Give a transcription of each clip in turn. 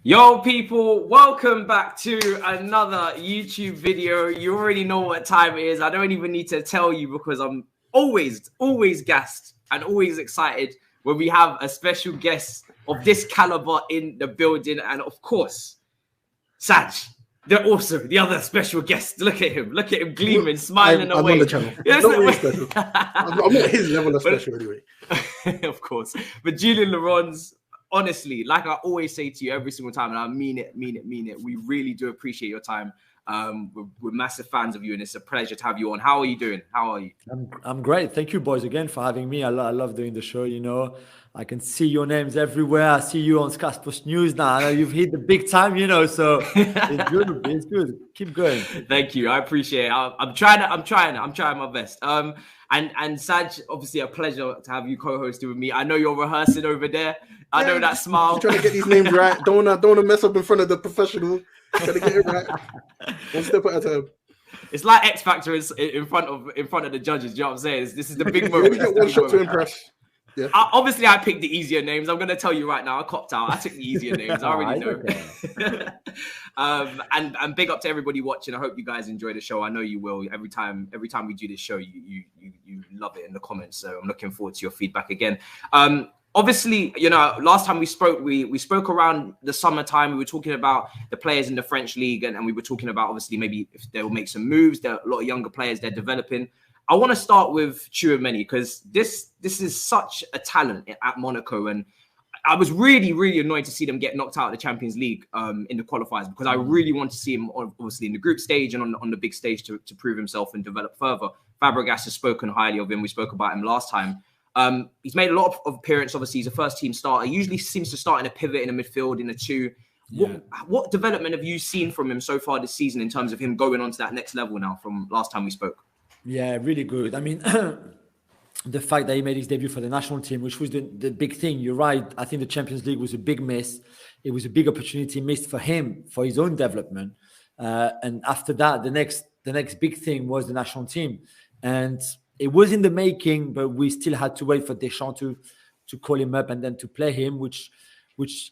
Yo, people, welcome back to another YouTube video. You already know what time it is. I don't even need to tell you because I'm always gassed and always excited when we have a special guest of this caliber in the building. And of course, Saj, the other special guest. Look at him gleaming, smiling away. I'm on the channel. Yes, not really special. I'm not his level of special anyway. Of course. But Julien Laurens, honestly, like I always say to you every single time, and I mean it. We really do appreciate your time. We're massive fans of you, and it's a pleasure to have you on. How are you doing? How are you? I'm great. Thank you, boys, again for having me. I love doing the show. You know, I can see your names everywhere. I see you on Sky Sports News now. I know you've hit the big time. You know, so it's good. It's good. Keep going. Thank you. I appreciate it. I'm trying my best. And Saj, obviously a pleasure to have you co-hosting with me. I know you're rehearsing over there. I know that smile. You're trying to get these names right. Don't wanna mess up in front of the professional. Trying to get it right. One step at a time. It's like X Factor is in front of the judges. You know what I'm saying? This is the big moment. We get one shot to impress. Yeah. Obviously, I picked the easier names. I'm going to tell you right now. I copped out. I took the easier names. I already know. Okay. And big up to everybody watching. I hope you guys enjoy the show. I know you will. Every time we do this show, you love it in the comments. So I'm looking forward to your feedback again. Obviously, you know, last time we spoke around the summertime. We were talking about the players in the French league, and we were talking about obviously maybe if they'll make some moves. There are a lot of younger players they're developing. I want to start with Tchouemeni because this is such a talent at Monaco, and I was really annoyed to see them get knocked out of the Champions League in the qualifiers because I really want to see him obviously in the group stage and on the big stage to prove himself and develop further. Fabregas has spoken highly of him. We spoke about him last time. He's made a lot of appearances. Obviously, he's a first-team starter. He usually seems to start in a pivot in a midfield in a two. Yeah. What development have you seen from him so far this season in terms of him going on to that next level now from last time we spoke? Yeah, really good. I mean, the fact that he made his debut for the national team, which was the big thing. You're right. I think the Champions League was a big miss. It was a big opportunity missed for him, for his own development. And after that, the next big thing was the national team. And it was in the making, but we still had to wait for Deschamps to call him up and then to play him, which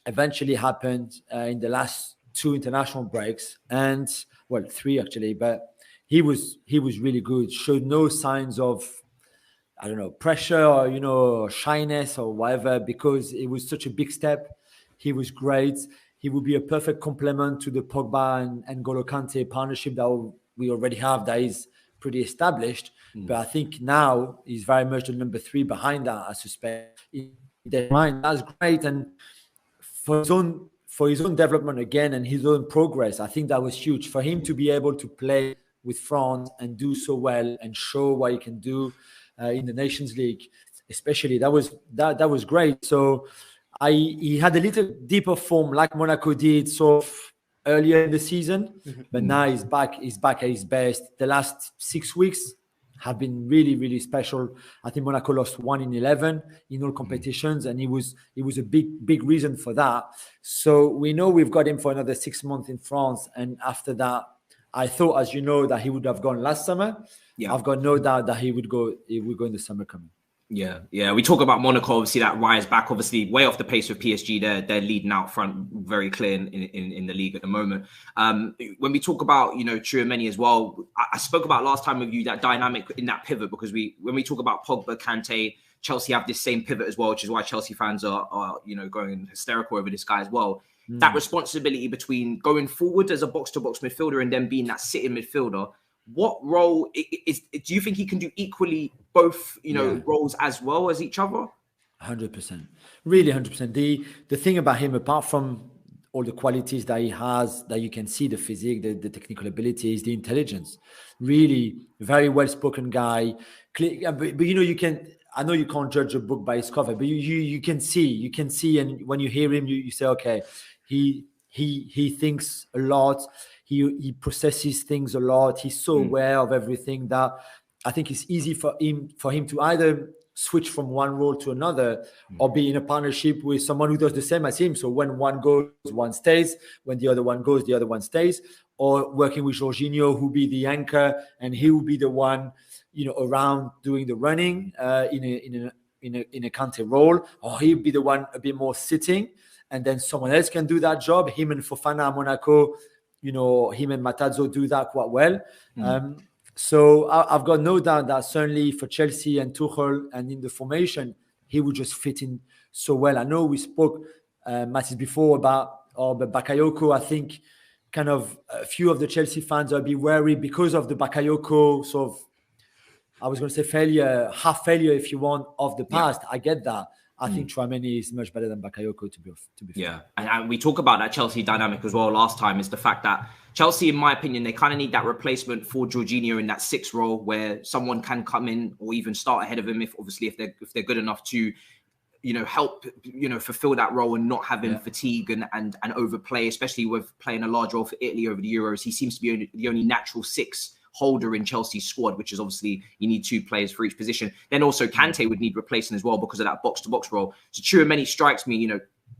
eventually happened in the last 2 international breaks. And, well, 3 actually, but he was really good, showed no signs of, I don't know, pressure or, you know, shyness or whatever, because it was such a big step. He was great. He would be a perfect complement to the Pogba and N'Golo Kante partnership that we already have that is pretty established. But I think now he's very much the number 3 behind that, I suspect. In their mind, that's great. And for his own development again and his own progress, I think that was huge. For him to be able to play with France and do so well and show what he can do in the Nations League, especially, that was great. So he had a little deeper form like Monaco did sort of earlier in the season, but now he's back at his best. The last 6 weeks have been really special. I think Monaco lost 1 in 11 in all competitions, and it was a big reason for that. So we know we've got him for another 6 months in France, and after that, I thought, as you know, that he would have gone last summer. Yeah. I've got no doubt that he would go in the summer coming. Yeah. We talk about Monaco, obviously that rise back, obviously way off the pace with PSG. They're leading out front, very clear in the league at the moment. When we talk about, you know, Tchouemeni as well, I spoke about last time with you that dynamic in that pivot, because when we talk about Pogba, Kante, Chelsea have this same pivot as well, which is why Chelsea fans are you know, going hysterical over this guy as well. That responsibility between going forward as a box-to-box midfielder and then being that sitting midfielder. What role do you think he can do equally both, you know, roles as well as each other? 100%. Really 100%. The thing about him, apart from all the qualities that he has, that you can see, the physique, the technical abilities, the intelligence, really very well-spoken guy. But you know, I know you can't judge a book by its cover, but you can see, and when you hear him, you say, okay, he thinks a lot. He processes things a lot. He's so aware of everything that I think it's easy for him to either switch from one role to another or be in a partnership with someone who does the same as him. So when one goes, one stays. When the other one goes, the other one stays. Or working with Jorginho, who be the anchor, and he will be the one, you know, around doing the running in a Kante role, or he'll be the one a bit more sitting. and then someone else can do that job. Him and Fofana at Monaco, him and Matazzo do that quite well. So I've got no doubt that certainly for Chelsea and Tuchel and in the formation, he would just fit in so well. I know we spoke, Matis, before about Bakayoko. I think kind of a few of the Chelsea fans will be wary because of the Bakayoko sort of, I was going to say half failure if you want, of the past. I get that. I think Tchouemeni is much better than Bakayoko to be fair. Yeah, and we talk about that Chelsea dynamic as well last time, is the fact that Chelsea, in my opinion, they kind of need that replacement for Jorginho in that 6 role where someone can come in or even start ahead of him if they're good enough to, help, fulfill that role and not have him fatigue and overplay, especially with playing a large role for Italy over the Euros. He seems to be the only natural 6 holder in Chelsea's squad, which is obviously you need 2 players for each position. Then also Kante would need replacing as well because of that box-to-box role. So Tchouemeni strikes me,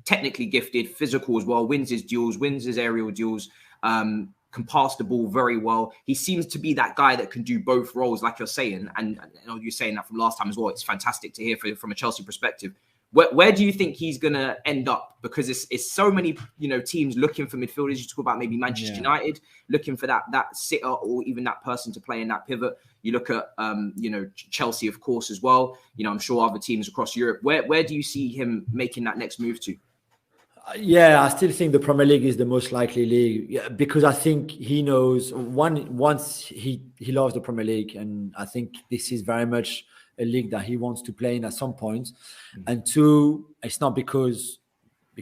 technically gifted, physical as well, wins his duels, wins his aerial duels, can pass the ball very well. He seems to be that guy that can do both roles, like you're saying. And you're saying that from last time as well. It's fantastic to hear from a Chelsea perspective. Where do you think he's going to end up? Because it's so many, teams looking for midfielders. You talk about maybe Manchester United looking for that sitter or even that person to play in that pivot. You look at, Chelsea, of course, as well. I'm sure other teams across Europe. Where do you see him making that next move to? Yeah, I still think the Premier League is the most likely league because I think he knows once he loves the Premier League, and I think this is very much a league that he wants to play in at some point. And 2, it's not because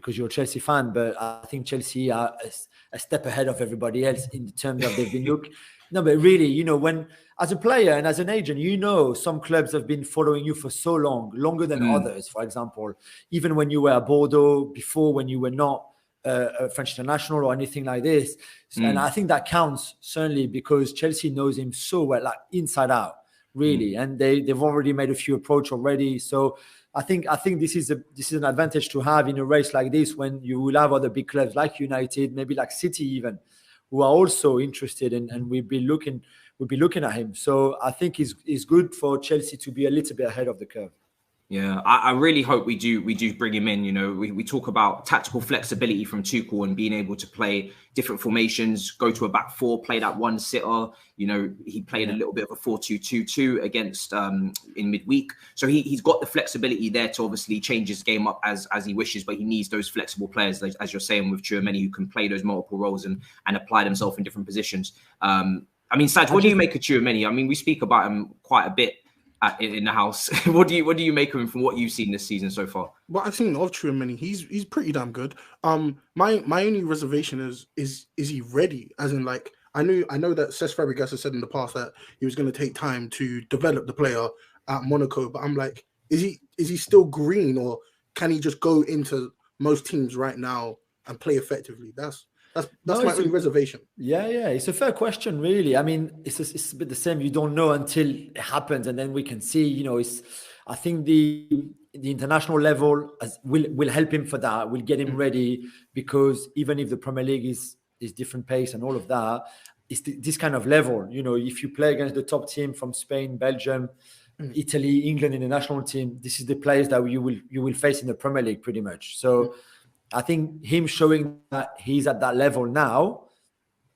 you're a Chelsea fan, but I think Chelsea are a step ahead of everybody else in terms of they've been No, but really, when as a player and as an agent, some clubs have been following you for so long, longer than others. For example, even when you were at Bordeaux, before when you were not a French international or anything like this. And I think that counts certainly because Chelsea knows him so well, like inside out, really. And they've already made a few approach already. So I think this is an advantage to have in a race like this when you will have other big clubs like United, maybe like City even, who are also interested and we'll be looking at him. So I think it's good for Chelsea to be a little bit ahead of the curve. Yeah, I really hope we do bring him in. We talk about tactical flexibility from Tuchel and being able to play different formations, go to a back 4, play that one sitter. He played a little bit of a 4-2-2-2 against in midweek. So he's got the flexibility there to obviously change his game up as he wishes, but he needs those flexible players, as you're saying with Tchouemeni, who can play those multiple roles and apply themselves in different positions. Saj, what do you make of Tchouemeni? We speak about him quite a bit in the house. What do you make of him from what you've seen this season so far? What I've seen of Tchouemeni, he's pretty damn good. My only reservation is he ready? As in, like, I know that Cesc Fabregas has said in the past that he was going to take time to develop the player at Monaco, but I'm like, is he still green, or can he just go into most teams right now and play effectively? That's my only reservation. Yeah, it's a fair question, really. It's a bit the same. You don't know until it happens, and then we can see. I think the international level will help him for that. Will get him ready, because even if the Premier League is different pace and all of that, it's this kind of level. If you play against the top team from Spain, Belgium, Italy, England in the national team, this is the players that you will face in the Premier League pretty much. So. I think him showing that he's at that level now,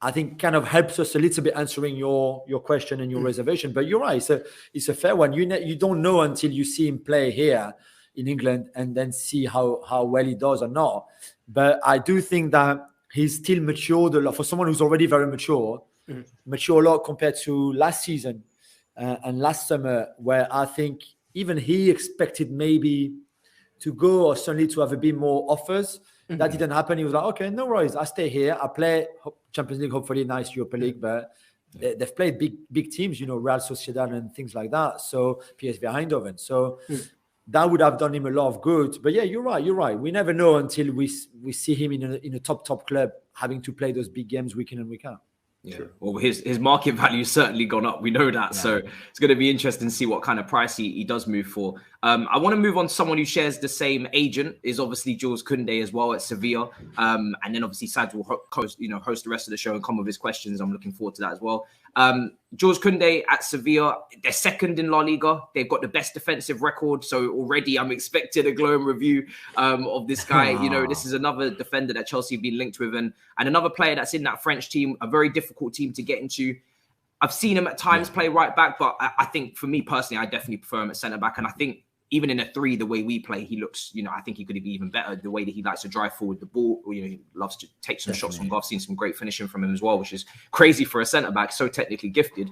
I think kind of helps us a little bit answering your question and your reservation. But you're right, it's a fair one. You don't know until you see him play here in England and then see how well he does or not. But I do think that he's still matured a lot for someone who's already very mature a lot compared to last season and last summer, where I think even he expected maybe to go or certainly to have a bit more offers. That didn't happen. He was like, okay, no worries. I stay here. I play Champions League, hopefully nice Europa League, but they've played big teams, Real Sociedad and things like that. So PSV Eindhoven. So that would have done him a lot of good. But yeah, you're right. We never know until we see him in a top club having to play those big games week in and week out. Yeah, well, his market value has certainly gone up. We know that. Yeah. So it's going to be interesting to see what kind of price he does move for. I want to move on to someone who shares the same agent, is obviously Jules Koundé as well at Sevilla. And then obviously Sad will host the rest of the show and come with his questions. I'm looking forward to that as well. Jules Koundé at Sevilla, they're second in La Liga. They've got the best defensive record. So already I'm expecting a glowing review of this guy. You know, this is another defender that Chelsea have been linked with, and another player that's in that French team, a very difficult team to get into. I've seen him at times play right back, but I think for me personally, I definitely prefer him at centre back. And I think even in a 3, the way we play, he looks, you know, I think he could be even better. The way that he likes to drive forward the ball, you know, he loves to take some shots from goal. I've seen some great finishing from him as well, which is crazy for a centre back, so technically gifted.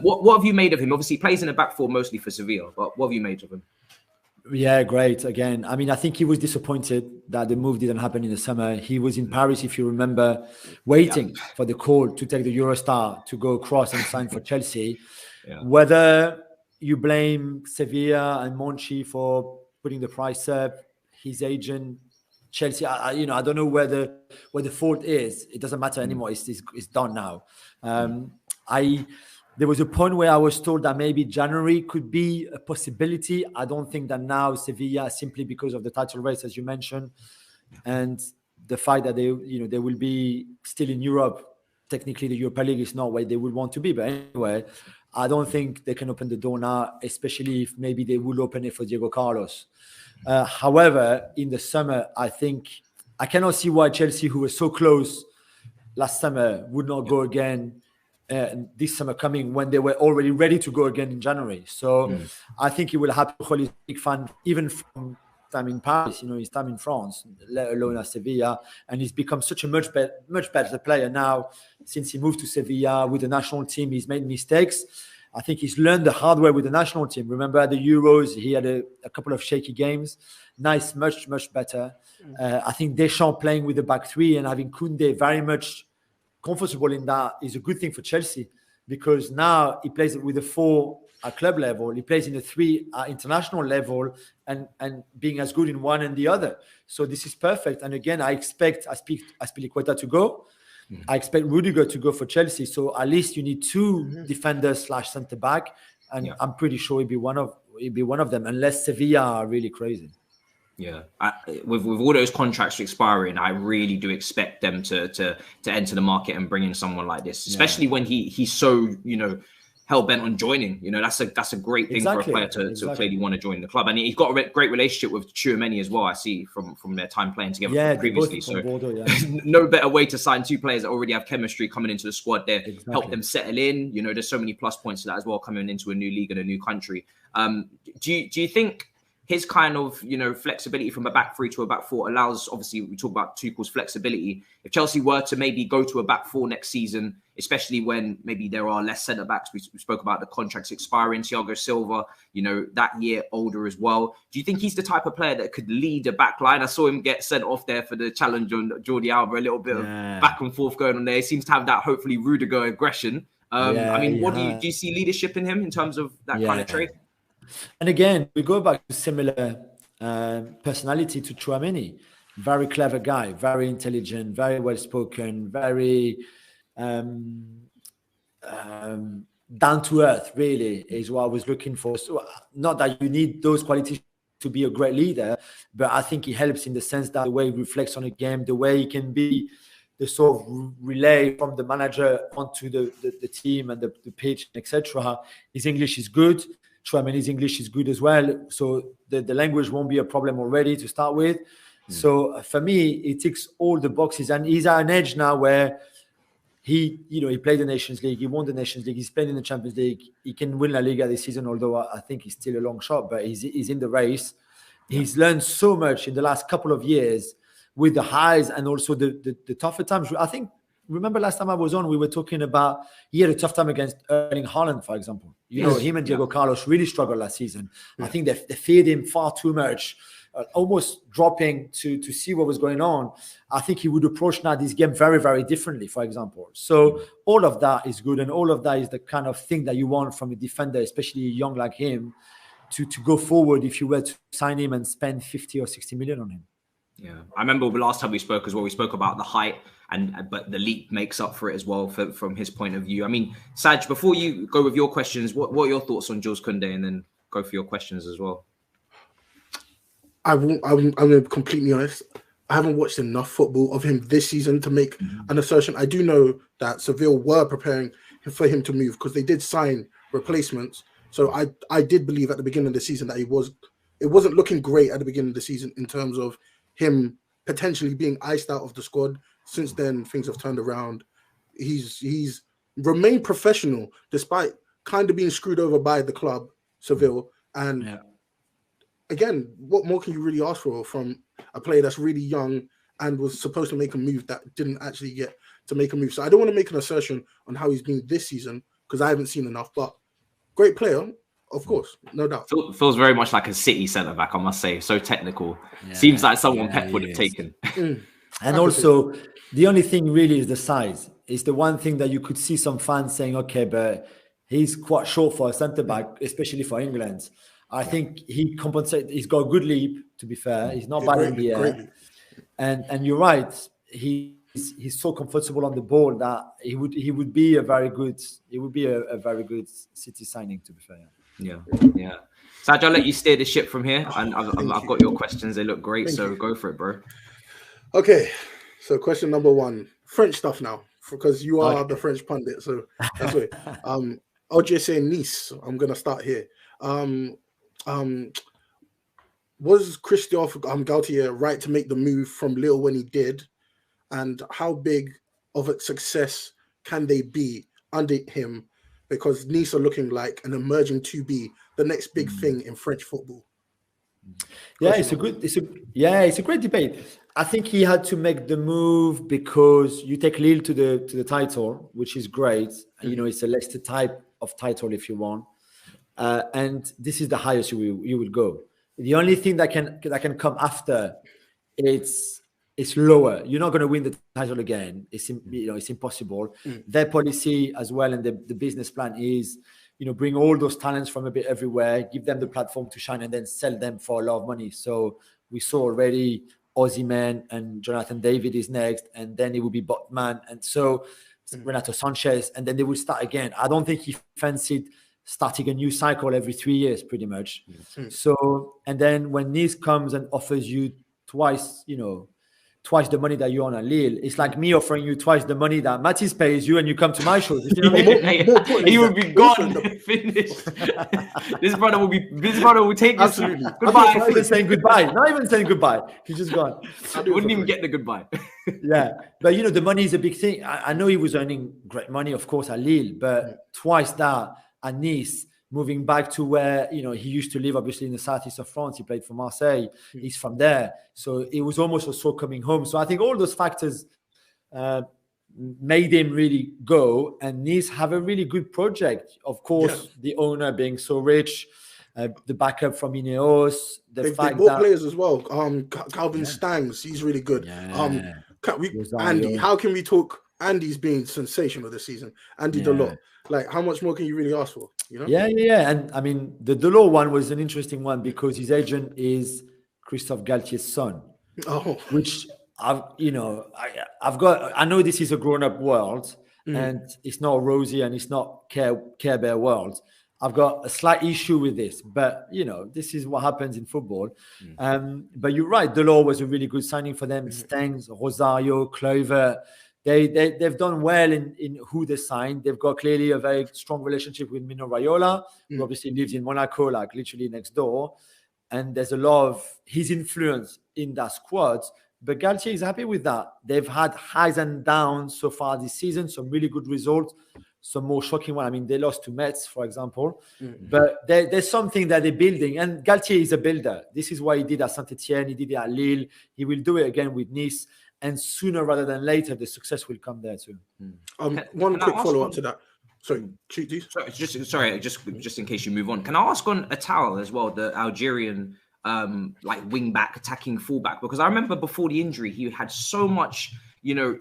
What have you made of him? Obviously, he plays in the back four mostly for Sevilla, but what have you made of him? Yeah, great. Again, I mean, I think he was disappointed that the move didn't happen in the summer. He was in Paris, if you remember, waiting for the call to take the Eurostar to go across and sign for Chelsea. Whether you blame Sevilla and Monchi for putting the price up, his agent, Chelsea, I don't know where the fault is. It doesn't matter anymore. It's done now. There was a point where I was told that maybe January could be a possibility. I don't think that now Sevilla, simply because of the title race, as you mentioned, and the fact that they will be still in Europe. Technically, the Europa League is not where they would want to be. But anyway, I don't think they can open the door now, especially if maybe they will open it for Diego Carlos. However, in the summer, I think I cannot see why Chelsea, who was so close last summer, would not go again this summer coming when they were already ready to go again in January. So I think he will have a big fan, even from time in Paris, his time in France, let alone at Sevilla. And he's become such a much better player now since he moved to Sevilla with the national team. He's made mistakes. I think he's learned the hard way with the national team. Remember at the Euros, he had a couple of shaky games. Nice, much better. I think Deschamps playing with the back three and having Koundé very much comfortable in that is a good thing for Chelsea, because now he plays with a 4 at club level, he plays in a 3 at international level, and being as good in one and the other. So this is perfect. And again, I expect Azpilicueta to go. I expect Rudiger to go for Chelsea. So at least you need 2 defenders / centre back, and I'm pretty sure he'll be one of them, unless Sevilla are really crazy. Yeah, with all those contracts expiring, I really do expect them to enter the market and bring in someone like this, especially when he's so hell bent on joining. That's a great thing for a player to clearly want to join the club, and he's got a great relationship with Tchouemeni as well. I see from their time playing together previously. So no better way to sign 2 players that already have chemistry coming into the squad. There, help them settle in. There's so many plus points to that as well, coming into a new league and a new country. Do you think his kind of, flexibility from a back 3 to a back 4 allows, obviously, we talk about Tuchel's flexibility. If Chelsea were to maybe go to a back 4 next season, especially when maybe there are less centre backs, we spoke about the contracts expiring, Thiago Silva, that year older as well. Do you think he's the type of player that could lead a back line? I saw him get sent off there for the challenge on Jordi Alba, a little bit of back and forth going on there. He seems to have that, hopefully, Rudiger aggression. What do you see leadership in him in terms of that kind of trait? And again, we go back to similar personality to Tchouemeni. Very clever guy, very intelligent, very well spoken, very down to earth, really, is what I was looking for. So, not that you need those qualities to be a great leader, but I think he helps in the sense that the way he reflects on a game, the way he can be the sort of relay from the manager onto the team and the pitch, etc. His English is good. Tchouemeni's English is good as well, so the language won't be a problem already to start with. So for me, it ticks all the boxes, and he's at an edge now where he played the Nations League, he won the Nations League, he's playing in the Champions League, he can win La Liga this season, although I think he's still a long shot, but he's in the race. He's learned so much in the last couple of years with the highs and also the tougher times. I think, remember last time I was on, we were talking about he had a tough time against Erling Haaland, for example. Him and Diego Carlos really struggled last season. I think they feared him far too much, almost dropping to see what was going on. I think he would approach now this game very, very differently, for example. So all of that is good, and all of that is the kind of thing that you want from a defender, especially young like him, to go forward if you were to sign him and spend 50 or 60 million on him. Yeah, I remember the last time we spoke as well. We spoke about the height, but the leap makes up for it as well from his point of view. I mean, Saj, before you go with your questions, what are your thoughts on Jules Koundé, and then go for your questions as well? I'm going to be completely honest. I haven't watched enough football of him this season to make an assertion. I do know that Seville were preparing for him to move, because they did sign replacements. So I did believe at the beginning of the season that it wasn't looking great at the beginning of the season in terms of him potentially being iced out of the squad. Since then, things have turned around. He's remained professional despite kind of being screwed over by the club, Seville. And again, what more can you really ask for from a player that's really young and was supposed to make a move that didn't actually get to make a move? So I don't want to make an assertion on how he's been this season because I haven't seen enough, but great player, of course, no doubt. Feels very much like a City centre-back, I must say. So technical. Seems like someone Pep would have taken. And also, the only thing really is the size. It's the one thing that you could see some fans saying, okay, but he's quite short for a centre-back, especially for England. I think he compensates. He's got a good leap, to be fair. He's not bad in the air. And you're right. He's so comfortable on the ball that he would be a very good City signing, to be fair. Yeah. Sergio, I'll let you steer the ship from here. And I've got your questions. They look great. So go for it, bro. Okay. So question number one, French stuff now, because you are the French pundit. So that's it. OGC Nice. I'm gonna start here. Was Christophe Galtier right to make the move from Lille when he did? And how big of a success can they be under him? Because Nice are looking like an emerging to be the next big thing in French football. It's a great debate. I think he had to make the move because you take Lille to the title, which is great. You know, it's a Leicester type of title if you want. And this is the highest you will go. The only thing that can come after, it's lower. You're not going to win the title again. It's impossible. Their policy as well, and the business plan is, bring all those talents from a bit everywhere, give them the platform to shine, and then sell them for a lot of money. So we saw already Osimhen and Jonathan David is next, and then it will be Botman, and so Renato Sanchez, and then they will start again. I don't think he fancied starting a new cycle every 3 years, pretty much. So, and then when Nice comes and offers you twice the money that you earn at Lille, it's like me offering you twice the money that Matisse pays you, and you come to my shows. You know what I mean? He will be gone, finished. This brother will take this. Absolutely. Goodbye. Not even saying goodbye. He's just gone. He wouldn't even get the goodbye. But the money is a big thing. I know he was earning great money, of course, at Lille, but twice that at Nice, moving back to where he used to live, obviously in the southeast of France. He played for Marseille. He's from there, so it was almost also coming home. So I think all those factors made him really go. And Nice have a really good project. Of course, the owner being so rich, the backup from Ineos, they bought players as well. Calvin Stangs, he's really good. Andy, how can we talk? Andy's been sensational this season. Andy Delort. Like, how much more can you really ask for? And I mean, the Delort one was an interesting one because his agent is Christophe Galtier's son, which I know this is a grown-up world and it's not rosy and it's not Care Bear world. I've got a slight issue with this, but this is what happens in football. But you're right, Delort was a really good signing for them. Stengs, Rosario, Clover. They've done well in who they signed. They've got clearly a very strong relationship with Mino Raiola, who obviously lives in Monaco, like literally next door. And there's a lot of his influence in that squad. But Galtier is happy with that. They've had highs and downs so far this season, some really good results, some more shocking ones. I mean, they lost to Metz, for example. But there's something that they're building. And Galtier is a builder. This is what he did at Saint-Etienne. He did it at Lille. He will do it again with Nice. And sooner rather than later, the success will come there too. One quick follow-up to that. Sorry, just in case you move on. Can I ask on Atal as well, the Algerian wing back, attacking fullback? Because I remember before the injury, he had so much,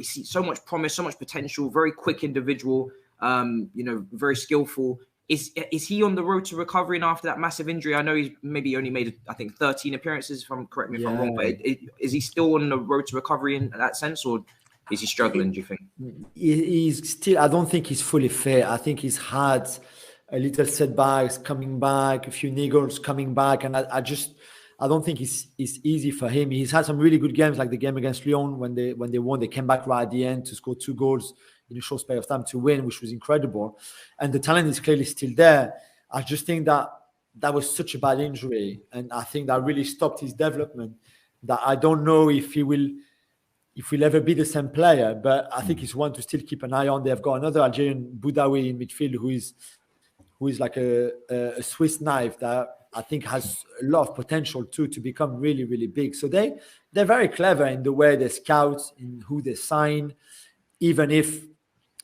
so much promise, so much potential, very quick individual, very skillful. Is he on the road to recovery now after that massive injury? I know he's maybe only made, I think, 13 appearances, correct me if I'm wrong, but is he still on the road to recovery in that sense, or is he struggling, do you think? He's still, I don't think he's fully fit. I think he's had a little setbacks coming back, a few niggles coming back, and I don't think it's easy for him. He's had some really good games, like the game against Lyon when they won. They came back right at the end to score 2 goals in a short space of time to win, which was incredible. And the talent is clearly still there. I just think that was such a bad injury, and I think that really stopped his development, that I don't know if he'll ever be the same player, but I think he's one to still keep an eye on. They've got another Algerian Boudaoui in midfield who is like a Swiss knife that I think has a lot of potential too to become really, really big. So they're very clever in the way they scout, in who they sign, even if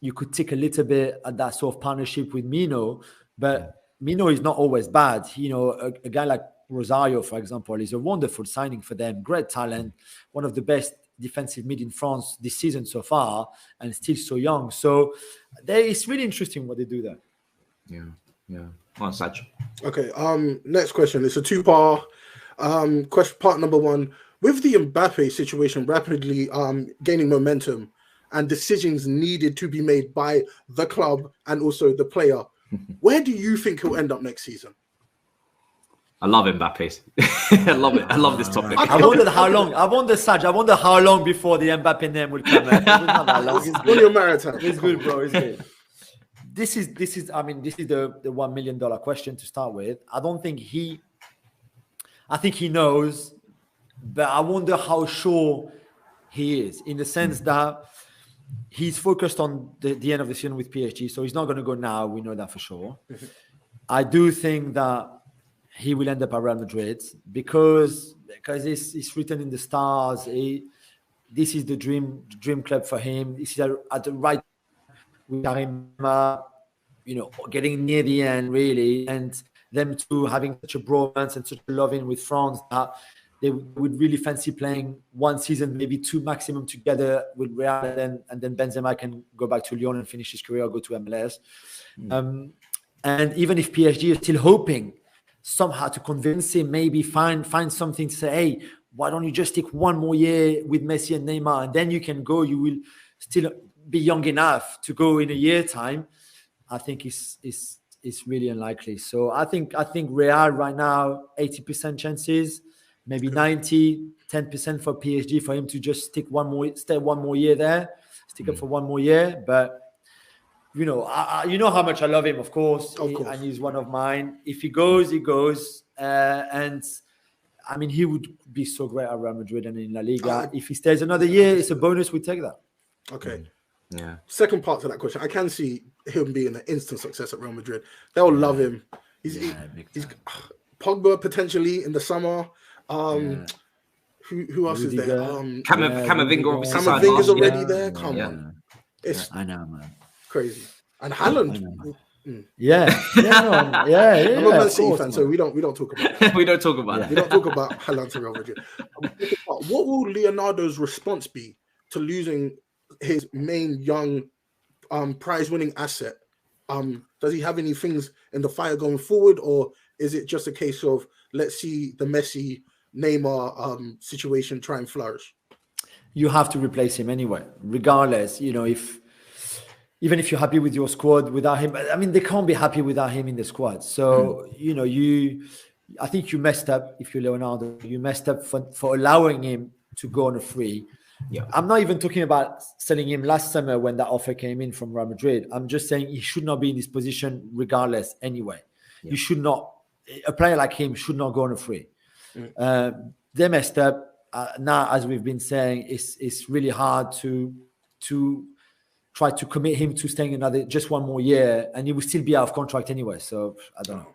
you could tick a little bit at that sort of partnership with Mino, but Mino is not always bad. A guy like Rosario, for example, is a wonderful signing for them. Great talent, one of the best defensive mid in France this season so far, and still so young. So it's really interesting what they do there. Yeah. On Saj. Okay. Next question. It's a two-part question. Part number one: with the Mbappe situation rapidly gaining momentum and decisions needed to be made by the club and also the player, where do you think he'll end up next season? I love Mbappe. I love it. I love this topic. I wonder how long before the Mbappe name will come out. It's not that long. It's good. It's good, bro. It's good. This is the $1 million question to start with. I think he knows, but I wonder how sure he is, in the sense that he's focused on the end of the season with PSG, so he's not going to go now. We know that for sure. I do think that he will end up at Real Madrid because it's written in the stars. This is the dream club for him. This is at the right with Karima, getting near the end really, and them two having such a bromance and such a loving with France that they would really fancy playing one season, maybe two maximum together with Real, and then Benzema can go back to Lyon and finish his career or go to MLS. And even if PSG is still hoping somehow to convince him, maybe find something to say, hey, why don't you just take one more year with Messi and Neymar, and then you can go. You will still be young enough to go in a year time. I think it's really unlikely. So I think Real right now 80% chances, maybe 90, 10% for PSG for him to just stay one more year there, stick up for one more year. But you know how much I love him, of course. And he's one of mine. If he goes, he goes. And I mean, he would be so great at Real Madrid and in La Liga. If he stays another year, it's a bonus. We take that. Okay. Yeah. Second part to that question, I can see him being an instant success at Real Madrid. They'll love him. He's Pogba potentially in the summer. Who else is there? Camavinga obviously. Camavinga's already there. Come on. I know, man. Crazy. And Haaland. I'm a Man City fan, so we don't talk about it. We don't talk about it. We don't talk about Haaland to Real Madrid. What will Leonardo's response be to losing his main young prize-winning asset? Does he have any things in the fire going forward, or is it just a case of let's see the Messi, Neymar situation try and flourish? You have to replace him anyway, regardless. Even if you're happy with your squad without him, I mean, they can't be happy without him in the squad. So, I think you messed up if you're Leonardo. You messed up for allowing him to go on a free. Yeah. I'm not even talking about selling him last summer when that offer came in from Real Madrid. I'm just saying he should not be in this position regardless anyway. Yeah. You should not, a player like him should not go on a free. They messed up. Now, as we've been saying, it's really hard to try to commit him to staying just one more year, and he will still be out of contract anyway. So I don't know.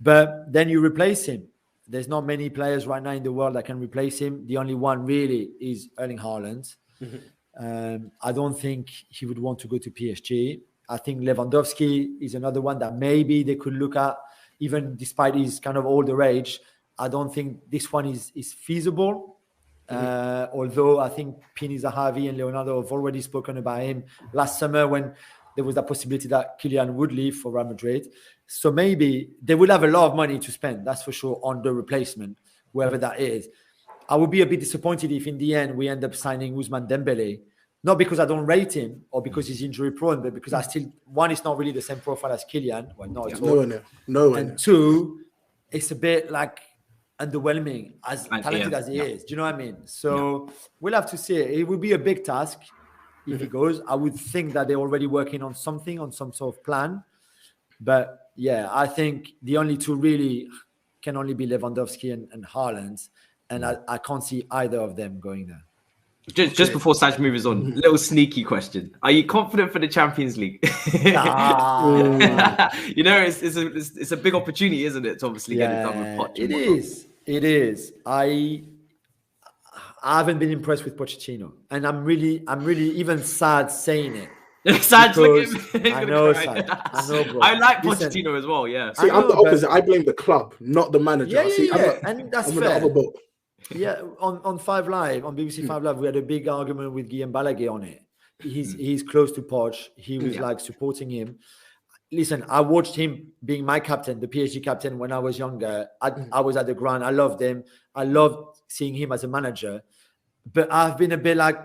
But then you replace him. There's not many players right now in the world that can replace him. The only one really is Erling Haaland. I don't think he would want to go to PSG. I think Lewandowski is another one that maybe they could look at, even despite his kind of older age. I don't think this one is feasible. Although I think Pini Zahavi and Leonardo have already spoken about him last summer when there was that possibility that Kylian would leave for Real Madrid. So maybe they will have a lot of money to spend, that's for sure, on the replacement, whoever that is. I would be a bit disappointed if in the end we end up signing Ousmane Dembele, not because I don't rate him or because he's injury prone, but because one, it's not really the same profile as Kylian. Well, not at all. No. And two, it's a bit like underwhelming, as talented as he is. Do you know what I mean? So we'll have to see. It will be a big task. if he goes. I would think that they're already working on something, on some sort of plan. But yeah, I think the only two really can only be Lewandowski and Haaland. And I can't see either of them going there. Just before Saj moves on, little sneaky question: are you confident for the Champions League? You know, it's a big opportunity, isn't it? To obviously get it done with Poch. It is. I haven't been impressed with Pochettino, and I'm really even sad saying it. Sad, I know, bro. I like Pochettino as well. Yeah. See, I'm the opposite. I blame the club, not the manager. And that's fair. The other boat. Yeah, on 5 Live, on BBC 5 Live, we had a big argument with Guillaume Balaguer on it. He's close to Poch. He was like supporting him. Listen, I watched him being my captain, the PSG captain, when I was younger. I was at the ground. I loved him. I loved seeing him as a manager. But I've been a bit like,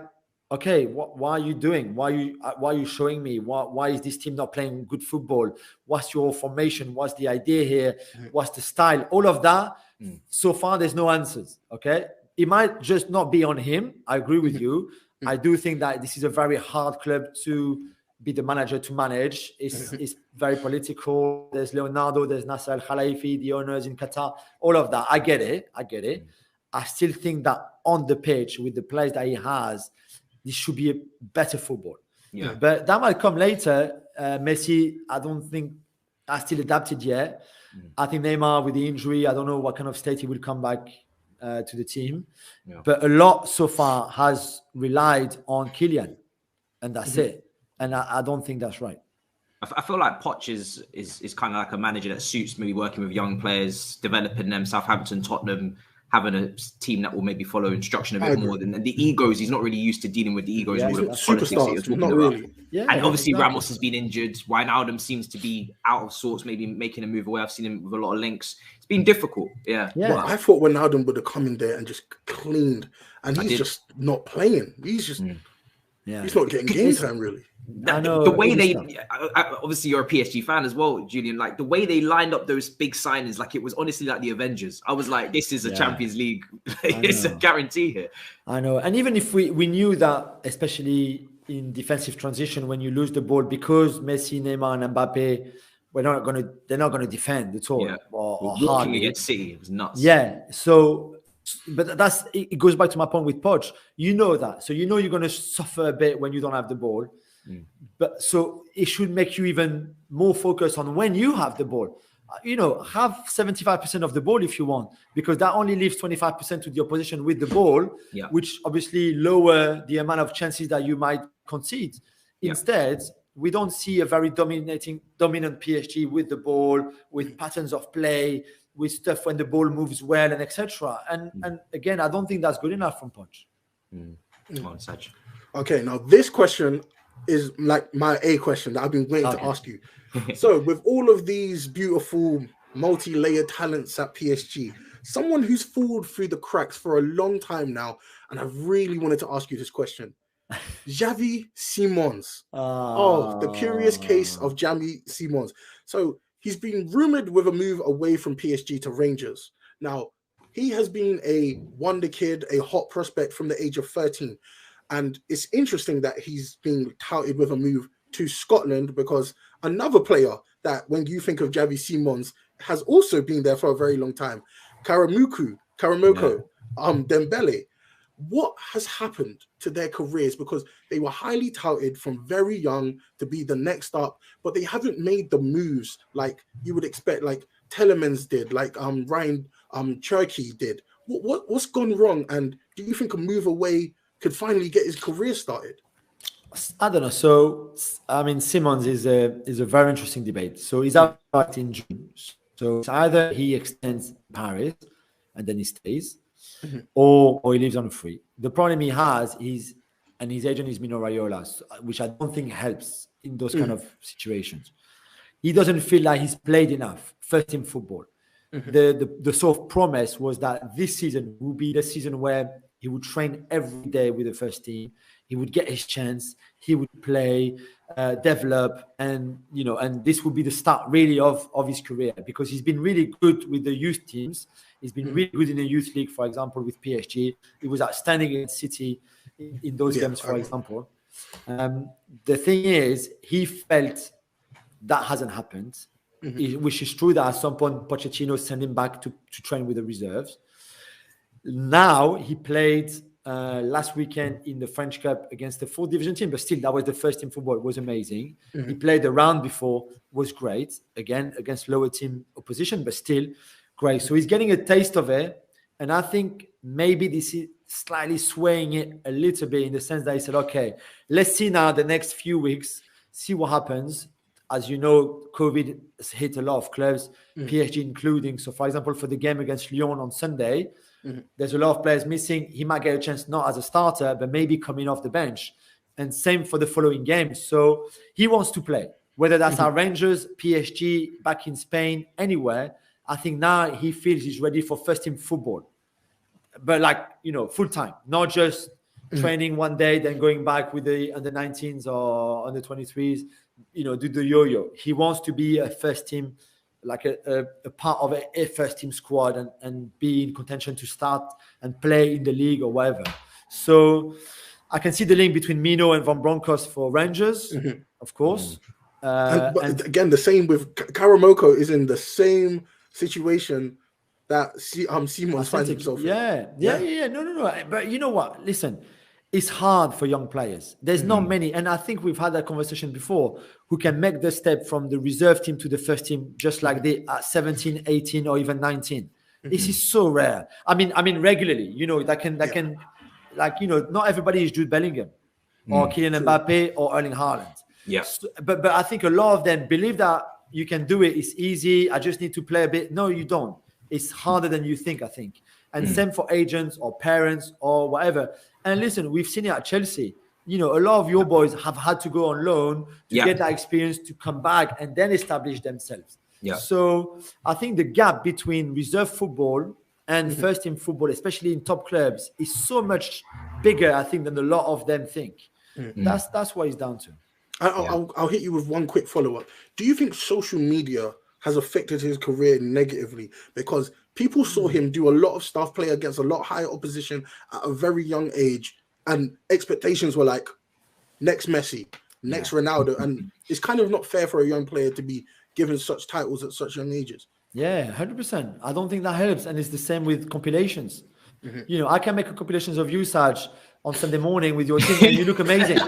okay, why are you doing? Why are you showing me? Why is this team not playing good football? What's your formation? What's the idea here? What's the style? All of that. So far, there's no answers. Okay, it might just not be on him. I agree with you. I do think that this is a very hard club to be the manager to manage. It's very political. There's Leonardo, there's Nasser Al Khelaifi, the owners in Qatar. All of that. I get it. I still think that on the pitch with the players that he has, this should be a better football. Yeah. But that might come later. Messi, I don't think has still adapted yet. I think Neymar with the injury, I don't know what kind of state he will come back to the team. Yeah. But a lot so far has relied on Kylian, and that's it. And I don't think that's right. I feel like Poch is kind of like a manager that suits maybe working with young players, developing them. Southampton, Tottenham, having a team that will maybe follow instruction a bit more than the egos. He's not really used to dealing with the egos. More the politics that you're talking about. Really. Yeah, and obviously Ramos has been injured. Wijnaldum seems to be out of sorts, maybe making a move away. I've seen him with a lot of links. It's been difficult. Yeah. Well, I thought Wijnaldum would have come in there and just cleaned, and he's just not playing. He's just he's not getting game time really. The way they obviously you're a PSG fan as well, Julien. Like the way they lined up those big signings, like it was honestly like the Avengers. I was like, this is a Champions League. It's a guarantee here. I know. And even if we knew that, especially in defensive transition, when you lose the ball, because Messi, Neymar, and Mbappe, they're not gonna defend at all. Yeah. Or hardly against City, it was nuts. Yeah. So. But it goes back to my point with Poch. You know that. So you know you're going to suffer a bit when you don't have the ball. But so it should make you even more focused on when you have the ball. Have 75% of the ball if you want, because that only leaves 25% to the opposition with the ball, which obviously lower the amount of chances that you might concede. Instead, we don't see a very dominant PSG with the ball, with patterns of play, with stuff when the ball moves well and etc. And again, I don't think that's good enough from Poch. Okay, now this question is like my A question that I've been waiting to ask you. So with all of these beautiful multi-layered talents at PSG, someone who's fallen through the cracks for a long time now, and I really wanted to ask you this question. Xavi Simons. The curious case of Xavi Simons. So he's been rumored with a move away from PSG to Rangers. Now, he has been a wonder kid, a hot prospect from the age of 13. And it's interesting that he's being touted with a move to Scotland, because another player that when you think of Xavi Simons has also been there for a very long time, Karamoko, Dembele. What has happened to their careers? Because they were highly touted from very young to be the next up, but they haven't made the moves like you would expect, like Telemans did, like Ryan Cherky did. What's gone wrong? And do you think a move away could finally get his career started? I don't know. So I mean, Simons is a very interesting debate. So he's out in June. So it's either he extends Paris and then he stays. Or he lives on a free. The problem he has is, and his agent is Mino Raiola, which I don't think helps in those kind of situations. He doesn't feel like he's played enough first team football. The sort of promise was that this season would be the season where he would train every day with the first team. He would get his chance. He would play, develop, and this would be the start really of his career, because he's been really good with the youth teams. He's been really good in the youth league, for example, with PSG. He was outstanding in City in those games, for example. The thing is, he felt that hasn't happened, which is true that at some point Pochettino sent him back to train with the reserves. Now he played last weekend in the French Cup against the 4th division team, but still that was the first team football. It was amazing. He played the round before, was great, again against lower team opposition, but still great. So he's getting a taste of it, and I think maybe this is slightly swaying it a little bit in the sense that he said, okay, let's see now the next few weeks, see what happens. As you know, COVID has hit a lot of clubs, PSG including. So, for example, for the game against Lyon on Sunday, there's a lot of players missing. He might get a chance not as a starter, but maybe coming off the bench. And same for the following games. So he wants to play, whether that's our Rangers, PSG, back in Spain, anywhere. I think now he feels he's ready for first team football. But full time, not just training one day, then going back with the under 19s or under 23s, do the yo-yo. He wants to be a first team, like a part of a first team squad and be in contention to start and play in the league or whatever. So I can see the link between Mino and Van Bronckhorst for Rangers, of course. But again, the same with Karamoko is in the same situation that Simons finds himself in. Yeah. No. But you know what? Listen, it's hard for young players. There's not many. And I think we've had that conversation before, who can make the step from the reserve team to the first team just like they at 17, 18, or even 19. This is so rare. I mean, regularly, that can not everybody is Jude Bellingham or Kylian Mbappe or Erling Haaland. Yeah. So, but I think a lot of them believe that you can do it. It's easy. I just need to play a bit. No, you don't. It's harder than you think, I think. And same for agents or parents or whatever. And listen, we've seen it at Chelsea. A lot of your boys have had to go on loan to get that experience to come back and then establish themselves. Yeah. So I think the gap between reserve football and first team football, especially in top clubs, is so much bigger, I think, than a lot of them think. That's what it's down to. I'll hit you with one quick follow-up. Do you think social media has affected his career negatively? Because people saw him do a lot of stuff, play against a lot higher opposition at a very young age, and expectations were like, next Messi, next Ronaldo, and it's kind of not fair for a young player to be given such titles at such young ages. Yeah, 100%. I don't think that helps, and it's the same with compilations. I can make a compilations of you, Saj, on Sunday morning with your team, and you look amazing.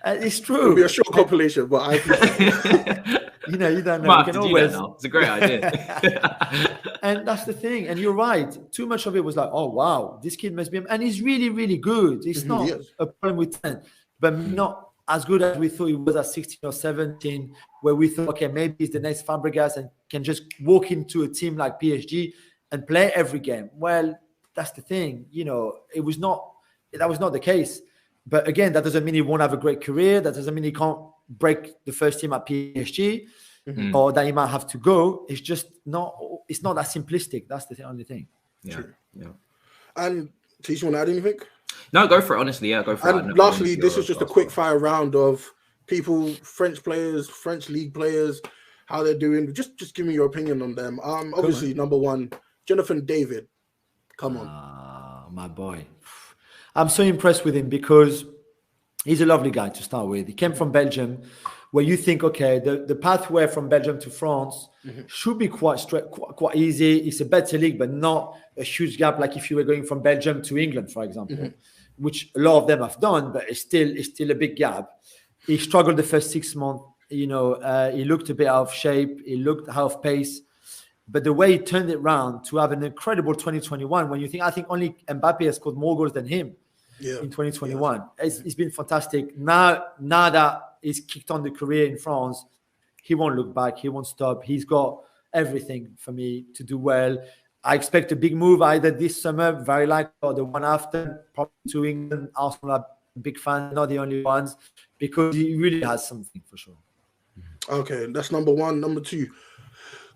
It's true. It'll be a short compilation, but I you don't know. You can always... It's a great idea. And that's the thing. And you're right. Too much of it was like, oh, wow, this kid must be... And he's really, really good. It's not a problem with 10, but not as good as we thought he was at 16 or 17, where we thought, okay, maybe he's the next Fabregas and can just walk into a team like PSG and play every game. Well, that's the thing. That was not the case. But again, that doesn't mean he won't have a great career. That doesn't mean he can't break the first team at PSG or that he might have to go. It's just not, it's not that simplistic. That's the only thing. Yeah. And Tish, you want to add anything? No, go for it. Honestly, go for it. And lastly, this is just a quick fire round of people, French players, French league players, how they're doing. Just give me your opinion on them. Obviously, number one, Jonathan David. Come on. My boy. I'm so impressed with him because he's a lovely guy to start with. He came from Belgium, where you think, okay, the pathway from Belgium to France should be quite easy. It's a better league, but not a huge gap like if you were going from Belgium to England, for example, which a lot of them have done, but it's still a big gap. He struggled the first 6 months. He looked a bit out of shape. He looked out of pace. But the way he turned it around to have an incredible 2021, when you think, I think only Mbappe has scored more goals than him in 2021. It's been fantastic. Now that he's kicked on the career in France, he won't look back. He won't stop. He's got everything for me to do well. I expect a big move either this summer, very likely, or the one after, probably to England. Arsenal are big fans, not the only ones, because he really has something for sure. Okay, that's number one. Number two,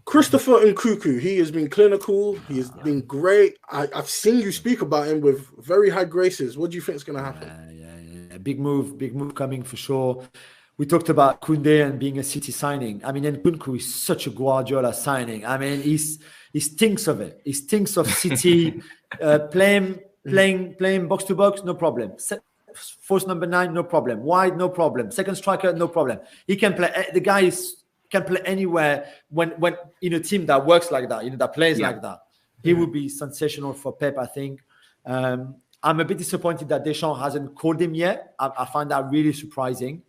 Christopher Nkunku. He has been clinical. He has been great. I've seen you speak about him with very high graces. What do you think is going to happen? Big move coming for sure. We talked about Koundé and being a City signing. I mean, Nkunku is such a Guardiola signing. I mean, he stinks of it. He stinks of City playing playing box to box, no problem. Force number 9, no problem. Wide, no problem. Second striker, no problem. He can play. The guy can play anywhere when in a team that works like that, that plays like that. He would be sensational for Pep, I think. I'm a bit disappointed that Deschamps hasn't called him yet. I find that really surprising.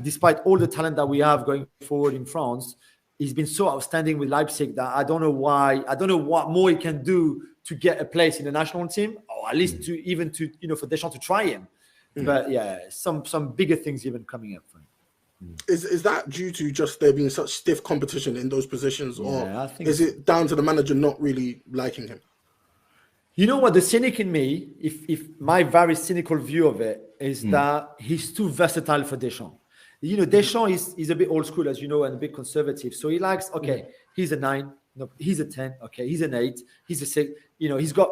Despite all the talent that we have going forward in France, he's been so outstanding with Leipzig that I don't know why. I don't know what more he can do to get a place in the national team, or at least for Deschamps to try him. But yeah, some bigger things even coming up for him. Is that due to just there being such stiff competition in those positions, or is it down to the manager not really liking him? You know what, the cynic in me, if my very cynical view of it, is that he's too versatile for Deschamps. Deschamps is a bit old school, as you know, and a bit conservative. So he likes, he's a 9, no, he's a 10, he's an 8, he's a 6. He's got.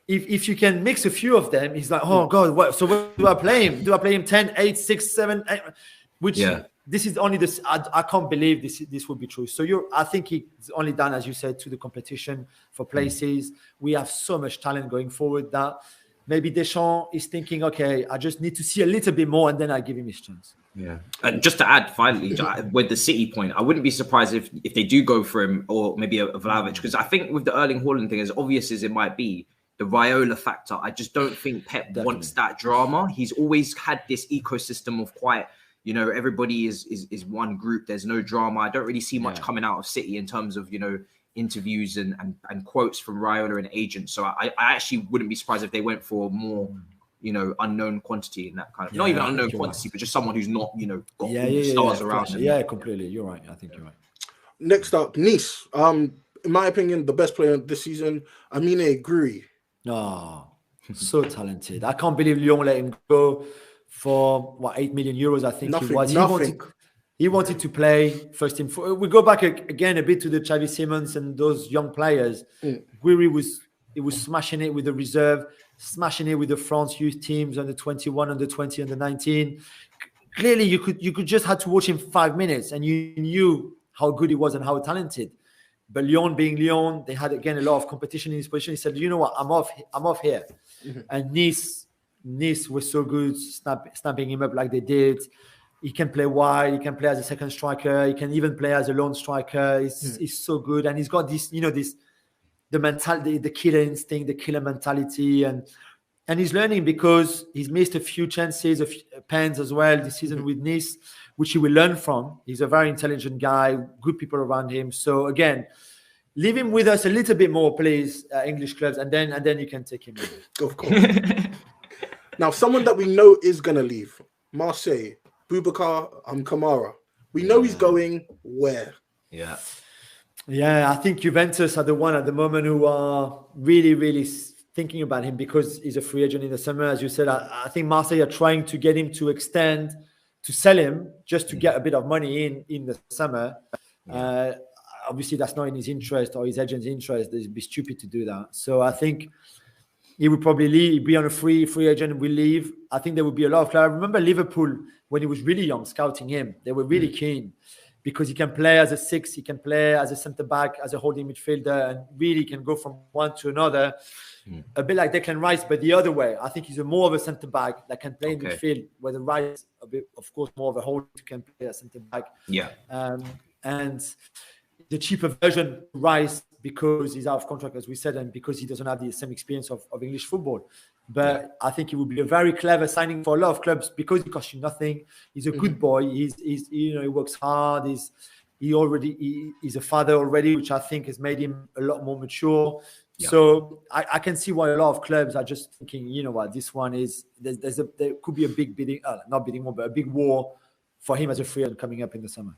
If you can mix a few of them, he's like, oh God, what? So what do I play him? Do I play him 10, 8, 6, 7, 8? This is only this. I can't believe this would be true. So I think he's only done, as you said, to the competition for places. We have so much talent going forward that maybe Deschamps is thinking, okay, I just need to see a little bit more, and then I give him his chance. Yeah, and just to add, finally, with the City point, I wouldn't be surprised if they do go for him, or maybe a Vlahovic, because I think with the Erling Haaland thing, as obvious as it might be, the Raiola factor, I just don't think Pep wants that drama. He's always had this ecosystem of quite, everybody is one group. There's no drama. I don't really see much coming out of City in terms of, interviews and quotes from Raiola and agents. So I actually wouldn't be surprised if they went for more, unknown quantity in that kind of, not even unknown quantity, but just someone who's not, got stars around him. Yeah, completely. You're right. I think you're right. Next up, Nice. In my opinion, the best player this season, Amine Gouiri. Oh, so talented. I can't believe Lyon let him go for 8 million euros, I think it was. He wanted to play first team. We go back again a bit to the Xavi Simons and those young players. Gouiri was smashing it with the reserve, smashing it with the France youth teams, under 21, under 20, under 19. Clearly, you could just have to watch him 5 minutes and you knew how good he was and how talented. But Lyon being Lyon, they had again a lot of competition in his position. He said, "You know what? I'm off here." And Nice was so good, snapping him up like they did. He can play wide. He can play as a second striker. He can even play as a lone striker. He's so good, and he's got this, the mentality, the killer instinct, the killer mentality, and he's learning because he's missed a few chances, pens as well this season with Nice, which he will learn from. He's a very intelligent guy, good people around him. So again, leave him with us a little bit more, please, English clubs, and then you can take him in. Of course. Now, someone that we know is going to leave, Marseille, Boubacar Kamara. We know he's going where? Yeah, I think Juventus are the one at the moment who are really, really thinking about him because he's a free agent in the summer. As you said, I think Marseille are trying to get him to extend, to sell him just to get a bit of money in the summer. Obviously, that's not in his interest or his agent's interest. It'd be stupid to do that. So I think he would probably be on a free agent and will leave. I think there would be a lot of players. I remember Liverpool, when he was really young, scouting him. They were really keen because he can play as a 6, he can play as a centre-back, as a holding midfielder, and really can go from one to another. A bit like Declan Rice, but the other way. I think he's more of a centre-back that can play in midfield, where the Rice, a bit, of course, more of a hold, can play as centre-back. And the cheaper version, Rice, because he's out of contract, as we said, and because he doesn't have the same experience of English football. But I think it would be a very clever signing for a lot of clubs because he costs you nothing. He's a good boy. He's he works hard. He's a father already, which I think has made him a lot more mature. So I can see why a lot of clubs are just thinking, you know what, this one is there could be a big bidding, not bidding war, but a big war for him as a free agent coming up in the summer.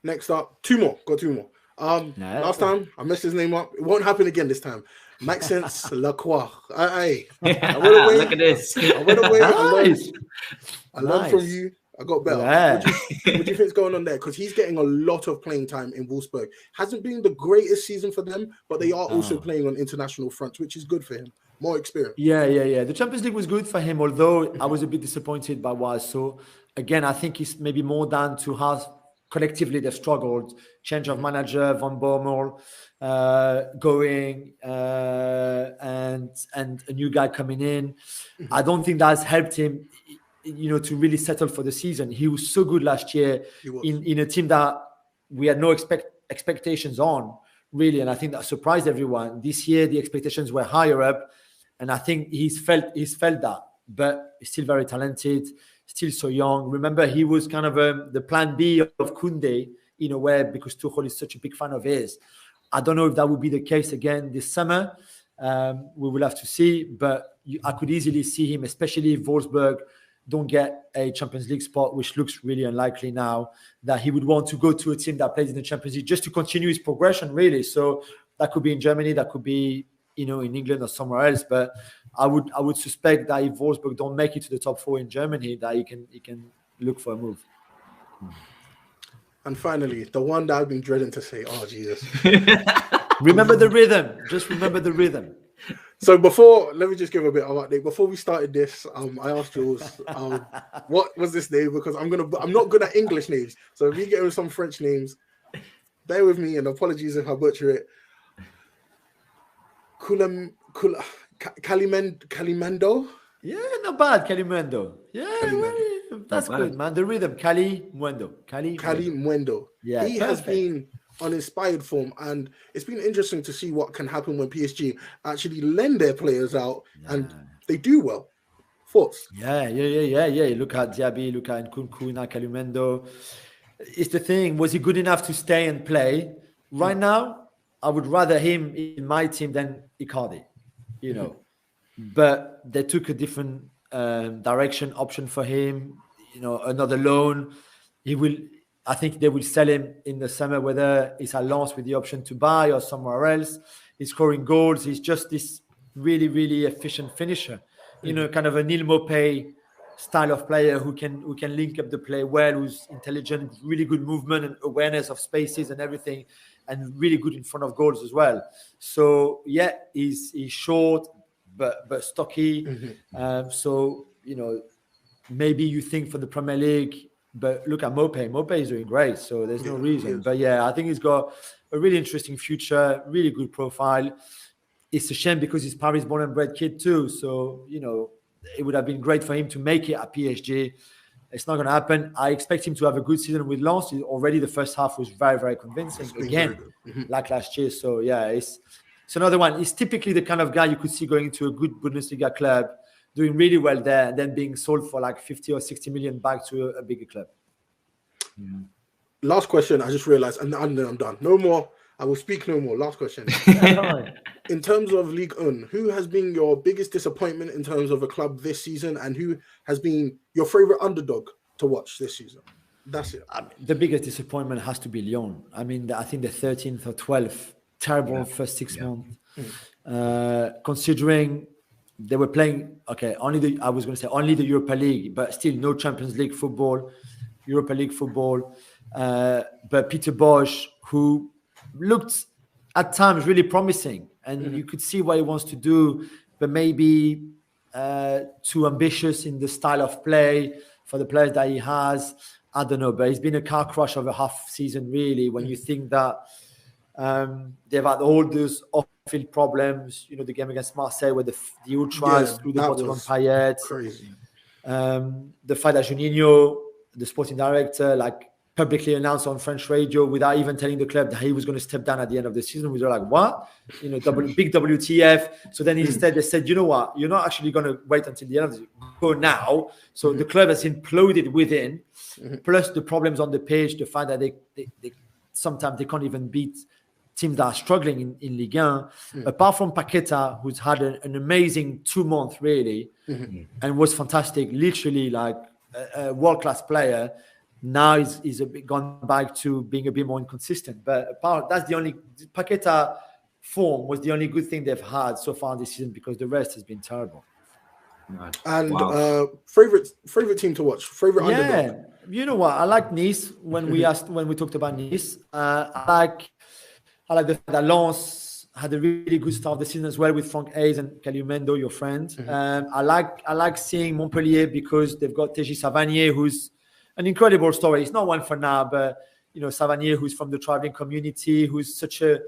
Next up, got two more. Last time I messed his name up. It won't happen again this time. Maxence Lacroix. I went away. Look at this. I went away. I learned from you. I got better. What do you think is going on there? Because he's getting a lot of playing time in Wolfsburg. Hasn't been the greatest season for them, but they are also playing on international fronts, which is good for him. More experience. Yeah. The Champions League was good for him, although I was a bit disappointed by what I saw. Again, I think it's maybe more down to how collectively they've struggled. Change of manager, Van Bommel going, and a new guy coming in. I don't think that's helped him, to really settle for the season. He was so good last year in a team that we had no expectations on, really, and I think that surprised everyone. This year the expectations were higher up, and I think he's felt that. But he's still very talented, still so young. Remember, he was kind of the plan B of Koundé in a way, because Tuchel is such a big fan of his. I don't know if that will be the case again this summer. We will have to see. But I could easily see him, especially if Wolfsburg don't get a Champions League spot, which looks really unlikely now, that he would want to go to a team that plays in the Champions League just to continue his progression, really. So that could be in Germany, that could be, in England or somewhere else. But I would suspect that if Wolfsburg don't make it to the top 4 in Germany, that he can look for a move. And finally, the one that I've been dreading to say, oh Jesus. Remember the rhythm. Just remember the rhythm. So let me just give a bit of update. Before we started this, I asked Jules, what was this name? Because I'm not good at English names. So if you get with some French names, bear with me, and apologies if I butcher it. Calimendo? Yeah, not bad. Calimendo. Yeah, that's not good, bad. man. The rhythm. Calimendo. Yeah, he has been on inspired form, and it's been interesting to see what can happen when PSG actually lend their players out and they do well. Thoughts? Yeah. Look at Diaby, look at Nkunku, now Calimendo. It's the thing. Was he good enough to stay and play? Right now, I would rather him in my team than Icardi, But they took a different direction option for him. Another loan. I think they will sell him in the summer, whether it's at Lens with the option to buy or somewhere else. He's scoring goals. He's just this really, really efficient finisher. Kind of a Neil Maupay style of player who can link up the play well, who's intelligent, really good movement and awareness of spaces and everything, and really good in front of goals as well. So yeah, he's short but stocky. So maybe you think for the Premier League, but look at Maupay. Maupay is doing great, so there's no reason. But yeah, I think he's got a really interesting future, really good profile. It's a shame because he's Paris born and bred kid too. So it would have been great for him to make it at PSG. It's not going to happen. I expect him to have a good season with Lens. Already the first half was very, very convincing again, like last year. So yeah, it's another one. He's typically the kind of guy you could see going to a good Bundesliga club, doing really well there, and then being sold for like 50 or 60 million back to a bigger club. Last question. I just realized, and then I'm done. No more. I will speak no more. Last question. In terms of Ligue 1, who has been your biggest disappointment in terms of a club this season, and who has been your favorite underdog to watch this season? That's it. The biggest disappointment has to be Lyon. I mean, I think the 13th or 12th, terrible first 6 months. Considering they were playing, only the Europa League, but still no Champions League football, Europa League football. But Peter Bosz, who looked at times really promising, and you could see what he wants to do, but maybe too ambitious in the style of play for the players that he has. I don't know, but it's been a car crash of a half season, really, when you think that they've had all those off-field problems. The game against Marseille where the ultras threw the bottle on Payet. Crazy. The fact that Juninho, the sporting director, publicly announced on French radio without even telling the club that he was going to step down at the end of the season. We were like, what? Big WTF. So then instead they said, you know what? You're not actually going to wait until the end of the season. Go now. So the club has imploded within, plus the problems on the pitch, the fact that they sometimes they can't even beat teams that are struggling in Ligue 1. Apart from Paqueta, who's had an amazing 2 months, really, and was fantastic, literally like a world-class player. Now he's a bit gone back to being a bit more inconsistent. But that's the only Paqueta form was the only good thing they've had so far this season, because the rest has been terrible. And favorite team to watch, favorite underdog. You know what? I like Nice. When we talked about Nice, I like the fact that Lens had a really good start of the season as well with Franck Hayes and Calimendo, your friend. I like seeing Montpellier because they've got Teji Savanier, who's an incredible story. It's not one for now, but Savanier, who's from the traveling community, who's such an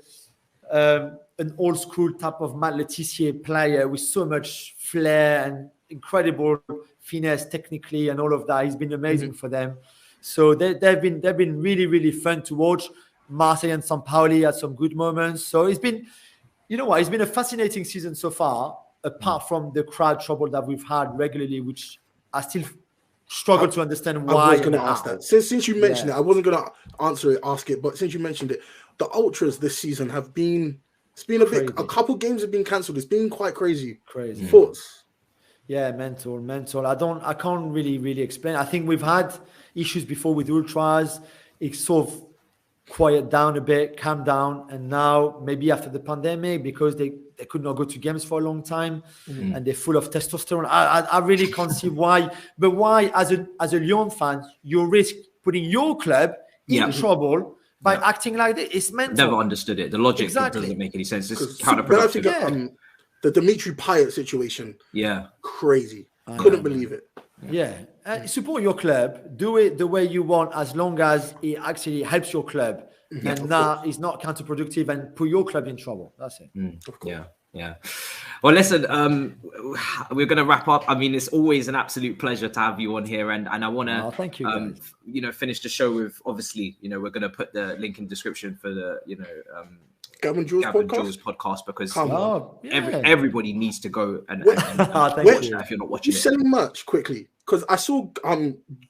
old school type of Matt Letitia player with so much flair and incredible finesse technically and all of that. He's been amazing for them. So they've been really, really fun to watch. Marseille and Sampaoli had some good moments. So it's been, it's been a fascinating season so far, apart from the crowd trouble that we've had regularly, which I still struggle to understand why. I was going to ask that. Since you mentioned it, I wasn't going to ask it, but since you mentioned it, the Ultras this season have been, a couple games have been cancelled. It's been quite crazy. Thoughts? Yeah, mental. I can't really explain. I think we've had issues before with Ultras. It's sort of quiet down a bit, calm down, and now maybe after the pandemic, because they could not go to games for a long time and they're full of testosterone. I really can't see why. But why, as a Lyon fan, you risk putting your club in trouble by acting like this? It's mental. Never understood it. The logic doesn't make any sense. It's counterproductive. The Dimitri Payet situation. Yeah. Crazy. Couldn't believe it. Yeah. Support your club. Do it the way you want, as long as it actually helps your club. And that is not counterproductive and put your club in trouble. That's it. Of course. Yeah. Well, listen, we're going to wrap up. I mean, it's always an absolute pleasure to have you on here. And I want to, thank you, finish the show with, obviously, we're going to put the link in the description for the, Gab Juls podcast, because everybody needs to go and if you're not watching you selling merch quickly, because I saw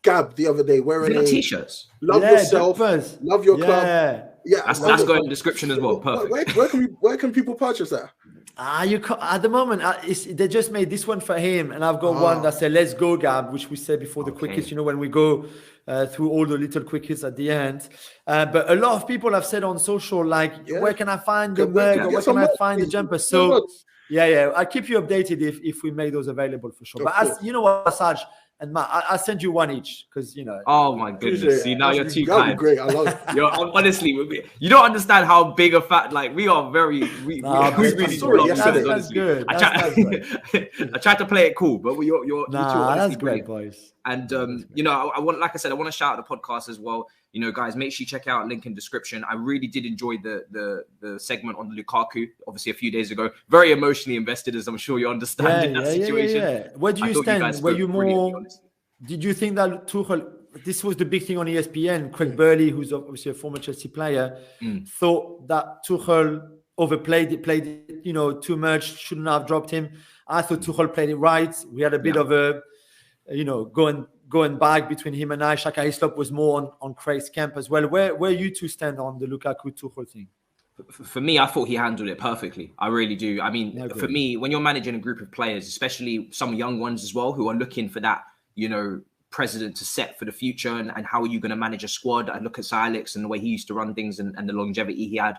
Gab the other day wearing t-shirts. Love yourself, love your club. Yeah, that's going in the description as well. Perfect. Where can people purchase that? You at the moment, they just made this one for him, and I've got one that says "Let's go, Gab," which we said before the quick hits. When we go through all the little quick hits at the end. But a lot of people have said on social, where can I find the mug, or where can I find the jumper? So I'll keep you updated if we make those available for sure. But as you know what, Saj and Matt, I'll send you one each, because Oh my goodness! See, now you're too kind. Great, I love it. You're honestly, you don't understand how big a fat. We are very. We really do. That's good. I tried to play it cool, but you're that's great, boys. And I want to shout out the podcast as well. Guys, make sure you check out link in description. I really did enjoy the segment on Lukaku, obviously a few days ago. Very emotionally invested, as I'm sure you understand in that situation. Yeah. Where do you stand? Were you more? Did you think that Tuchel? This was the big thing on ESPN. Craig Burley, who's obviously a former Chelsea player, thought that Tuchel overplayed it, played it, too much. Shouldn't have dropped him. I thought Tuchel played it right. We had a bit of a, going back between him and I. Xhaka Hislop was more on Craig's camp as well. Where you two stand on the Lukaku Tuchel thing? For me, I thought he handled it perfectly. I really do. I mean, for me, when you're managing a group of players, especially some young ones as well, who are looking for that, president to set for the future, and how are you going to manage a squad? I look at Sir Alex and the way he used to run things and the longevity he had.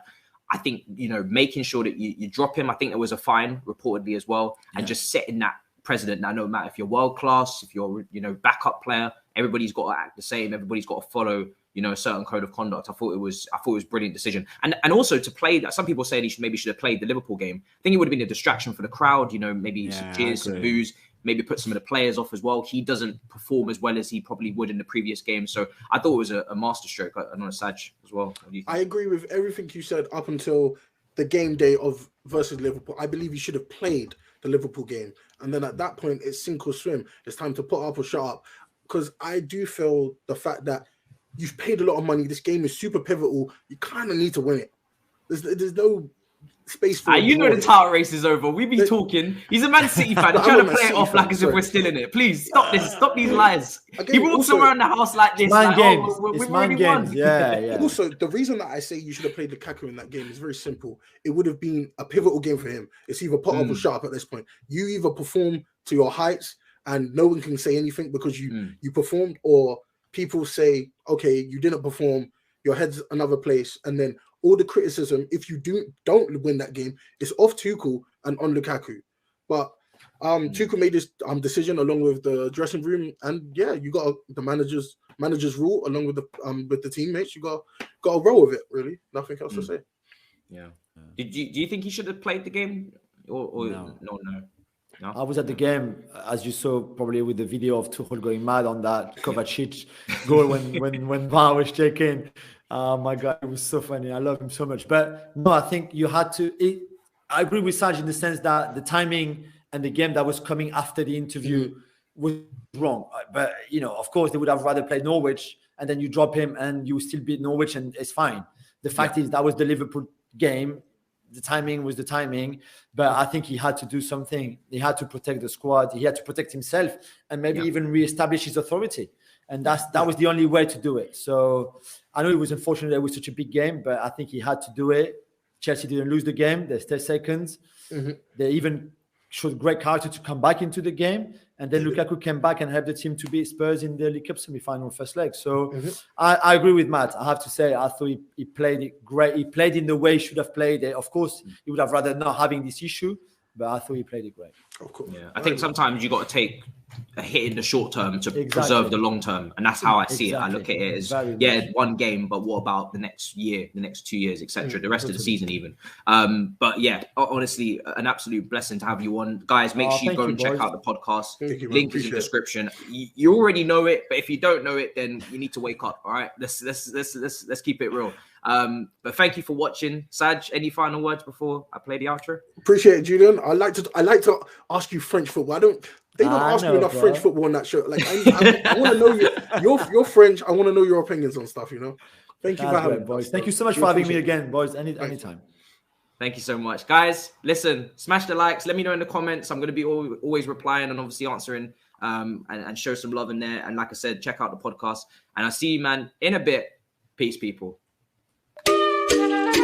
I think, making sure that you drop him. I think there was a fine reportedly as well, and just setting that president. Now, no matter if you're world class, if you're backup player, everybody's got to act the same. Everybody's got to follow a certain code of conduct. I thought it was a brilliant decision, and also to play that. Some people say he should have played the Liverpool game. I think it would have been a distraction for the crowd. Maybe some cheers, some boos, maybe put some of the players off as well. He doesn't perform as well as he probably would in the previous game. So I thought it was a masterstroke. And on a Saj as well. What do you think? I agree with everything you said up until the game day of versus Liverpool. I believe he should have played the Liverpool game, and then at that point it's sink or swim. It's time to put up or shut up, because I do feel the fact that you've paid a lot of money. This game is super pivotal. You kind of need to win it. There's no space for the title race is over. We be talking. He's a Man City fan. He's trying to play it off like as if we're still in it. Please stop this. Stop these lies. He walks around the house like this. We've already won. Yeah. Also, the reason that I say you should have played Lukaku in that game is very simple. It would have been a pivotal game for him. It's either put up or shut up at this point. You either perform to your heights and no one can say anything because you performed, or people say, okay, you didn't perform, your head's another place, and then all the criticism, if you don't win that game, is off Tuchel and on Lukaku. But Tuchel made this decision along with the dressing room, and you got the manager's rule along with the teammates. You got to roll with it. Really, nothing else to say. Yeah. Do you think he should have played the game, or no? No? I was at the game, as you saw probably with the video of Tuchel going mad on that Kovacic goal when VAR was checking. Oh my God, it was so funny. I love him so much. But no, I think you had to. I agree with Saj in the sense that the timing and the game that was coming after the interview was wrong. But, of course, they would have rather played Norwich, and then you drop him and you still beat Norwich, and it's fine. The fact is that was the Liverpool game. The timing was the timing, but I think he had to do something. He had to protect the squad. He had to protect himself and maybe even reestablish his authority. And that was the only way to do it. So I know it was unfortunate it was such a big game, but I think he had to do it. Chelsea didn't lose the game. They stayed second. They even showed great character to come back into the game. And then Lukaku came back and helped the team to beat Spurs in the League Cup semi-final first leg. So I agree with Matt. I have to say, I thought he played it great. He played in the way he should have played it. Of course, he would have rather not having this issue, but I thought he played it great. Of course. Yeah, I think sometimes you got to take a hit in the short term to preserve the long term, and that's how I see it. I look at it as one game, but what about the next year, the next 2 years, etc., the rest of the season even. But yeah, honestly, an absolute blessing to have you on, guys. Make sure you go and check out the podcast. Link is in the description. You already know it, but if you don't know it, then you need to wake up. All right, let's keep it real. But thank you for watching. Saj, any final words before I play the outro? Appreciate it, Julian. I like to ask you French football. They don't ask me enough French football on that show. Like I want to know your French. I want to know your opinions on stuff. Thank you for having me, boys. Thank you so much for having me again, boys. Anytime. Thank you so much, guys. Listen, smash the likes. Let me know in the comments. I'm going to be always replying and obviously answering. And show some love in there. And like I said, check out the podcast. And I'll see you, man, in a bit. Peace, people.